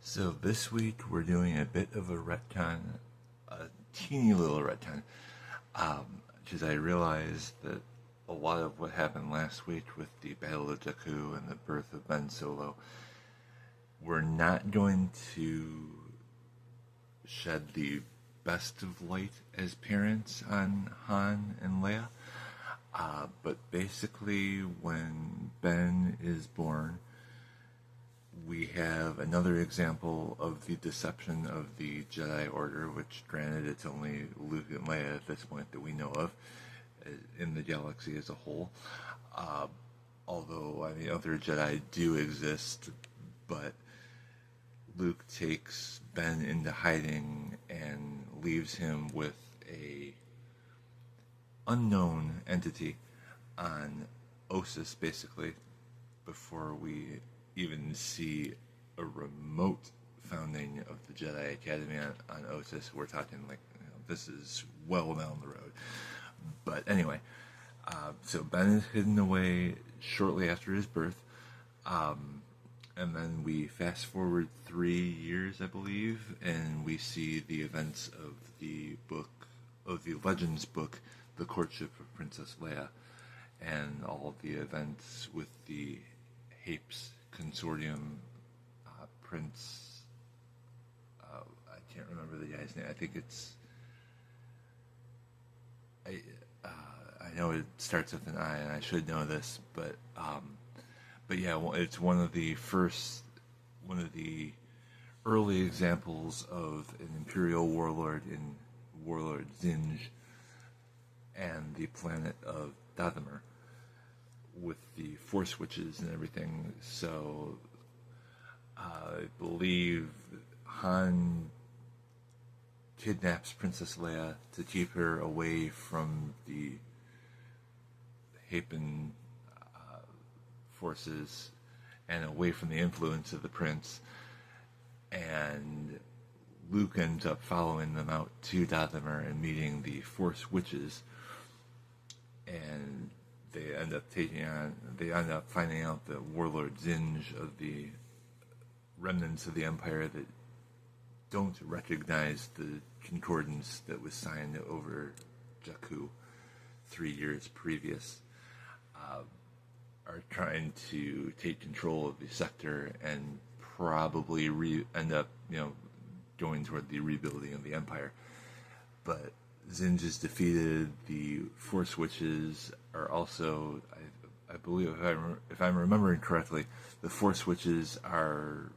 So this week we're doing a bit of a retcon, a teeny little retcon, because I realized that a lot of what happened last week with the Battle of Jakku and the birth of Ben Solo, we're not going to shed the best of light as parents on Han and Leia, but basically when Ben is born, we have another example of the deception of the Jedi Order, which granted it's only Luke and Leia at this point that we know of in the galaxy as a whole. Although, I mean, other Jedi do exist, but Luke takes Ben into hiding and leaves him with a unknown entity on Ossus, basically, before we even see a remote founding of the Jedi Academy on Ossus. We're talking like, this is well down the road. But anyway, so Ben is hidden away shortly after his birth. And then we fast forward 3 years, I believe, and we see the events of the Legends book, The Courtship of Princess Leia, and all the events with the Hapes Consortium, Prince, I can't remember the guy's name. I think it's, I know it starts with an I, and I should know this, but yeah, it's one of the early examples of an Imperial warlord in Warlord Zinj and the planet of Dathomir, with the Force Witches and everything. So I believe Han kidnaps Princess Leia to keep her away from the Hapan forces and away from the influence of the prince, and Luke ends up following them out to Dathomir and meeting the Force Witches, and they end up finding out that Warlord Zinj of the remnants of the Empire that don't recognize the concordance that was signed over Jakku 3 years previous, are trying to take control of the sector and probably end up, going toward the rebuilding of the Empire. But Zinj is defeated. The Force Witches are also, I believe, if I'm remembering correctly, the Force Witches are